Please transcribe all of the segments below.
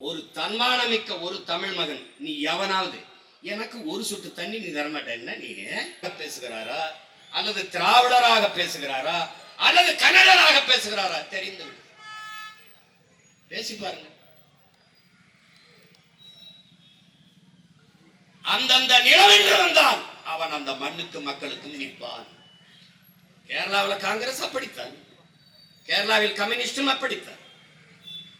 ஒரு தன்மானமிக்க ஒரு தமிழ் மகன் நீ எவனாவது எனக்கு ஒரு சொட்டு தண்ணி நீ தரமாட்டேன்னா நீங்க பேசுகிறாரா அல்லது திராவிடராக பேசுகிறாரா அல்லது கன்னடராக பேசுகிறாரா தெரிந்து பேசி பாருங்க. அந்தந்த நிலம் என்று வந்தால் அவன் அந்த மண்ணுக்கு மக்களுக்கும் நிற்பான். கேரளாவில் காங்கிரஸ் அப்படித்தான், கேரளாவில் கம்யூனிஸ்டும் அப்படித்தான்.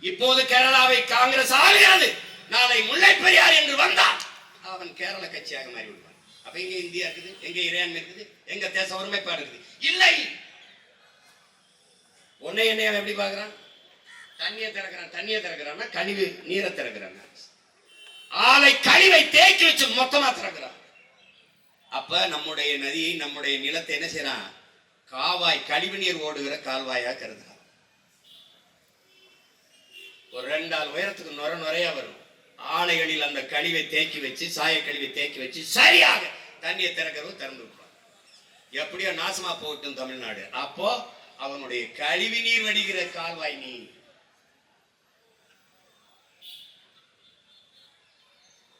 இப்போது கேரளாவை காங்கிரஸ் ஆகிறது, நாளை முல்லை பெரியார் என்று வந்தால் அவன் கேரள கட்சியாக மாறிவிடுவான். அப்ப எங்க இந்தியா இருக்குது, எங்க இறையாண்மை இருக்குது, எங்க தேச ஒருமைப்பாடு இருக்குது? இல்லை. உன்னை என்னைய எப்படி பாக்குறான்? தண்ணியை திறக்கிறான்னா கழிவு நீரை திறக்கிறான், ஆலை கழிவை தேக்கி வச்சு மொத்தமா திறக்கிறான். அப்ப நம்முடைய நதியை நம்முடைய நிலத்தை என்ன செய்யறான்? காவாய் கழிவு நீர் ஓடுகிற கால்வாயா கருதுகிறான். ஒரு 2 ஆள் உயரத்துக்கு நுரையா வரும் ஆலைகளில் அந்த கழிவை தேக்கி வச்சு, சாய கழிவை தேக்கி வச்சு சரியாக தண்ணியை திறக்கிறவங்க திறந்து விடுவான். எப்படியோ நாசமா போகட்டும் தமிழ்நாடு. அப்போ அவனுடைய கழிவு நீர் வடிகிற கால்வாய் நீ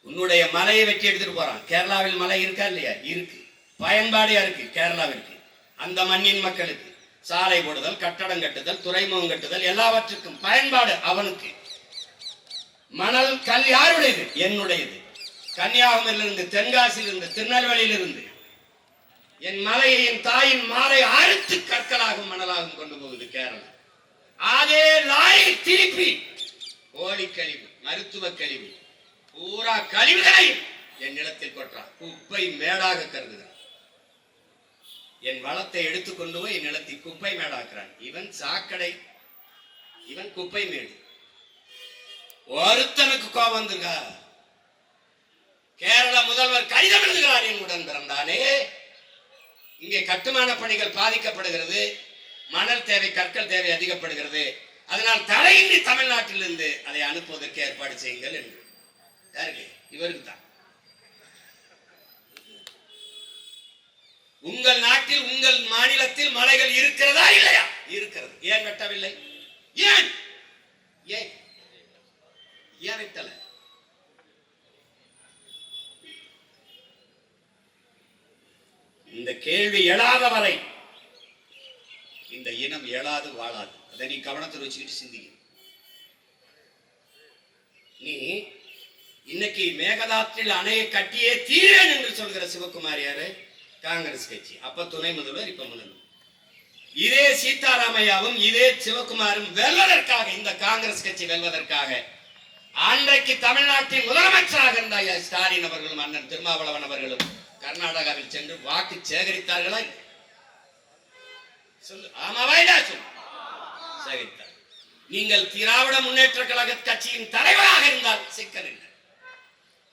உன்னுடைய மலையை வெட்டி எடுத்துட்டு போறான். கேரளாவில் மலை இருக்கா இல்லையா? இருக்கு. பயன்பாடு யாருக்கு? கேரளாவிற்கு, அந்த மண்ணின் மக்களுக்கு. சாலை போடுதல், கட்டடம் கட்டுதல், துறைமுகம் கட்டுதல், எல்லாவற்றுக்கும் பயன்பாடு அவனுக்கு. மணல் கல் யாருடையது? என்னுடையது. கன்னியாகுமரியிலிருந்து, தென்காசியிலிருந்து, திருநெல்வேலியிலிருந்து என் மலையை, என் தாயின் மாலை அறுத்து கற்களாகும் மணலாகும் கொண்டு போகுது கேரளா. அதே லாரி திருப்பி கோழி கழிவு, மருத்துவ கழிவு, பூரா கழிவுகளை என் நிலத்தில் கொட்டான். குப்பை மேடாக கருதுகிறான். என் வளத்தை எடுத்துக்கொண்டு போய் என் நிலத்தை குப்பை மேடாக்குறான். இவன் சாக்கடை, இவன் குப்பை மேடு. ஒருத்தனுக்கு கோபம் வந்துருக்கா? கேரள முதல்வர் கடிதம் எழுதுகிறார், என் உடன் பிறந்தானே. இங்கே கட்டுமான பணிகள் பாதிக்கப்படுகிறது, மணல் தேவை, கற்கள் தேவை அதிகப்படுகிறது. அதனால் தலையின்றி தமிழ்நாட்டிலிருந்து அதை அனுப்புவதற்கு ஏற்பாடு செய்யுங்கள் என்று. யாருக்கு? இவருக்கு தான். உங்கள் நாட்டில், உங்கள் மாநிலத்தில் மலைகள் இருக்கிறதா இல்லையா? இருக்கிறது. ஏன் வெட்டவில்லை? ஏன் ஏன் ஏன் வெட்டல? இந்த கேள்வி எழாத வரை இந்த இனம் எழாது வாழாது. அதை நீ கவனத்தில் வச்சுக்கிட்டு சிந்திக்க. நீ இன்னைக்கு மேகதாற்றில் அணையை கட்டியே தீரேன் என்று சொல்கிற சிவகுமார் யாரு? காங்கிரஸ் கட்சி. அப்ப துணை முதல்வர், இப்ப முதல்வர். இதே சீதாராமையாவும் இதே சிவகுமாரும் வெல்வதற்காக, இந்த காங்கிரஸ் கட்சி வெல்வதற்காக அன்றைக்கு தமிழ்நாட்டின் முதலமைச்சராக இருந்த ஸ்டாலின் அவர்களும் அண்ணன் திருமாவளவன் அவர்களும் கர்நாடகாவில் சென்று வாக்கு சேகரித்தார்களா? சொல்லு. ஆமாவா இல்ல? சொல்லு. சேகரித்தார். நீங்கள் திராவிட முன்னேற்ற கழக கட்சியின் தலைவராக இருந்தால் சிக்கல் இல்லை.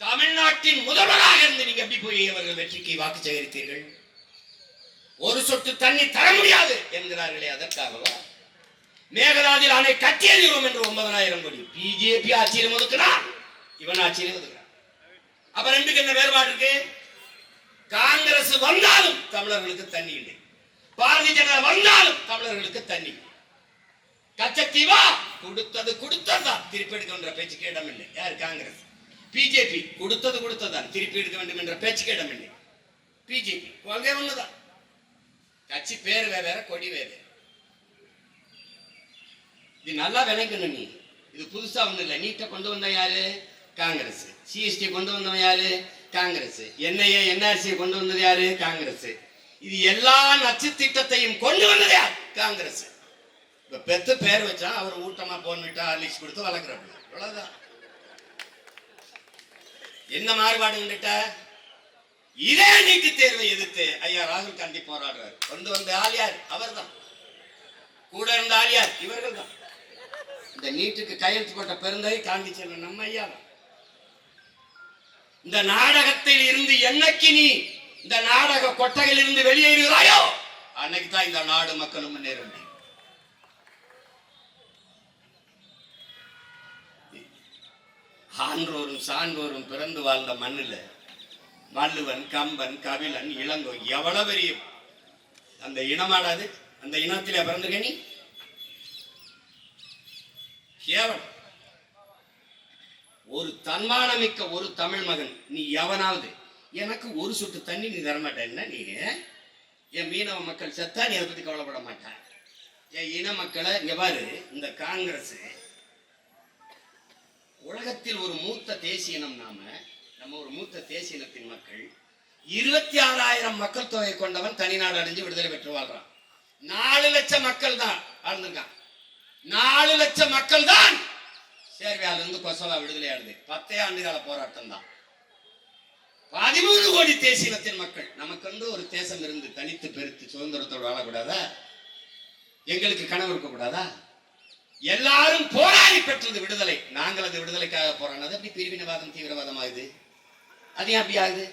தமிழ்நாட்டின் முதல்வராக இருந்து நீங்க எப்படி போய் அவர்கள் வெற்றிக்கு வாக்கு சேகரித்தீர்கள்? ஒரு சொட்டு தண்ணி தர முடியாது என்கிறார்களே, அதற்காகவா? மேகதாதில் அணை கட்டியதிரும் என்று 9,000 கோடி பிஜேபி ஆட்சியிலும் ஒதுக்கிறார், இவன் ஆட்சியிலும் ஒதுக்கிறார். அப்ப ரெண்டுக்கு என்ன வேறுபாடு இருக்கு? காங்கிரஸ் வந்தாலும் தமிழர்களுக்கு தண்ணி இல்லை, பாரதிய ஜனதா வந்தாலும் தமிழர்களுக்கு தண்ணி. கச்சத்தீவா கொடுத்தது கொடுத்ததுதான், திருப்பி எடுக்கின்ற பேச்சுக்கு இடம் இல்லை. யார்? காங்கிரஸ். பிஜேபி கொடுத்தது கொடுத்ததான், திருப்பி எடுக்க வேண்டும் என்ற பேச்சுக்கு இடம் இல்லை. பிஜேபி கொள்கை ஒண்ணுதான், கட்சி பேர் வேற, கொடி வேற. இது நல்லா விளங்கணும். நீ இது புதுசா ஒண்ணு இல்லை. நீட்டை கொண்டு வந்த யாரு? காங்கிரஸ். சிஎஸ்டி கொண்டு வந்தவன் யாரு? காங்கிரஸ். என்ஐஏ என்ஆர்சி கொண்டு வந்தது யாரு? காங்கிரஸ். இது எல்லா நச்சு திட்டத்தையும் கொண்டு வந்தது யார்? காங்கிரஸ். இப்ப பெத்து பேர் வச்சா அவர் ஊட்டமா போன்விட்டா ஹார்லிக்ஸ் கொடுத்து வளர்க்குறாங்க, அவ்வளவுதான். என்ன மாறுபாடு? இதே நீட்டு தேர்வை எதிர்த்து ஐயா ராகுல் காந்தி போராடுறார். கொண்டு வந்த ஆள் யார்? அவர் தான். கூட இருந்த ஆள் யார்? இவர்கள் தான். இந்த நீட்டுக்கு கையெழுத்து போட்ட பெருந்தகை காந்தி செல்வன் நம்ம ஐயா தான். இந்த நாடகத்தில் இருந்து என்னைக்கு நீ இந்த நாடக கொட்டகையில் இருந்து வெளியேறுகிறாயோ அன்னைக்கு தான் இந்த நாடு மக்களும் முன்னேற முடியும். ஆன்றோரும் சான்றோரும் பிறந்து வாழ்ந்த மண்ணில் வள்ளுவன், கம்பன், கபிலன், இளங்கோ எவ்வளவு பெரிய அந்த இனமாடாது? அந்த இனத்திலே பிறந்திருக்க நீ? கேவலம். ஒரு தன்மானமிக்க ஒரு தமிழ் மகன் நீ எவனாவது எனக்கு ஒரு சொட்டு தண்ணி நீ தரமாட்டேன்னா நீ என் மீனவ மக்கள் செத்தா நீ அதை பத்தி கவலைப்பட மாட்டான். என் இன மக்களை இங்க பாரு, இந்த காங்கிரஸ் உலகத்தில் ஒரு மூத்த தேசிய இனம், நம்ம ஒரு மூத்த தேசிய இனத்தின் மக்கள். 26,000 மக்கள் தொகை கொண்டவன் தனிநாடு அடைஞ்சு விடுதலை பெற்று வாழ்றான். 4 லட்சம் மக்கள் தான் வாழ்ந்திருக்கான். 4 லட்சம் மக்கள் தான் சேர்பியால இருந்து கொசவா விடுதலை ஆடுது. 10 ஆண்டுகால போராட்டம் தான். 13 கோடி தேசிய இனத்தின் மக்கள். நமக்கு வந்து ஒரு தேசம் இருந்து தனித்து பெருத்து சுதந்திரத்தோடு வாழக்கூடாதா? எங்களுக்கு கனவு இருக்கக்கூடாதா? எல்லாரும் போராடி பெற்றது விடுதலை. நாங்கள் அந்த விடுதலைக்காக போராடினது அப்படி பிரிவினவாதம் தீவிரவாதம் ஆகுது. அது ஏன் அப்படி ஆகுது?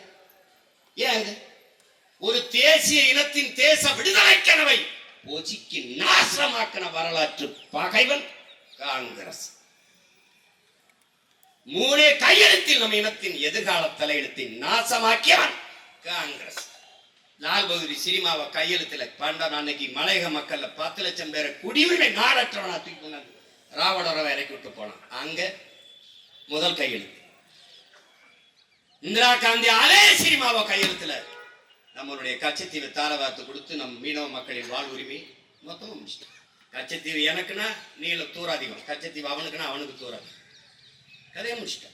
ஏன் ஆகுது? ஒரு தேசிய இனத்தின் தேச விடுதலை கனவை ஒதுக்கி நாசமாக்கின வரலாற்று பகைவன் காங்கிரஸ். 3 கையெழுத்தில் நம்ம இனத்தின் எதிர்கால தலையெழுத்தை நாசமாக்கியவன் காங்கிரஸ். லால் பகதூர் சினிமாவை கையெழுத்துல பண்டம் அன்னைக்கு மலையக மக்கள்ல 10 லட்சம் பேரை குடியுரிமை நாடற்றவனா தூக்கி கொண்டாந்து ராவணரை இறக்கி விட்டு போனான். அங்க முதல் கையெழுத்து. இந்திரா காந்தி அதே சினிமாவை கையெழுத்துல நம்மளுடைய கச்சத்தீவு தாரவாத்து கொடுத்து நம் மீனவ மக்களின் வாழ்வுரிமை மொத்தமா முடிச்சிட்டோம். கச்சத்தீவு எனக்குன்னா நீள தூரம் அதிகம், கச்சத்தீவு அவனுக்குன்னா அவனுக்கு தூரம், கதையை முடிச்சிட்டோம்.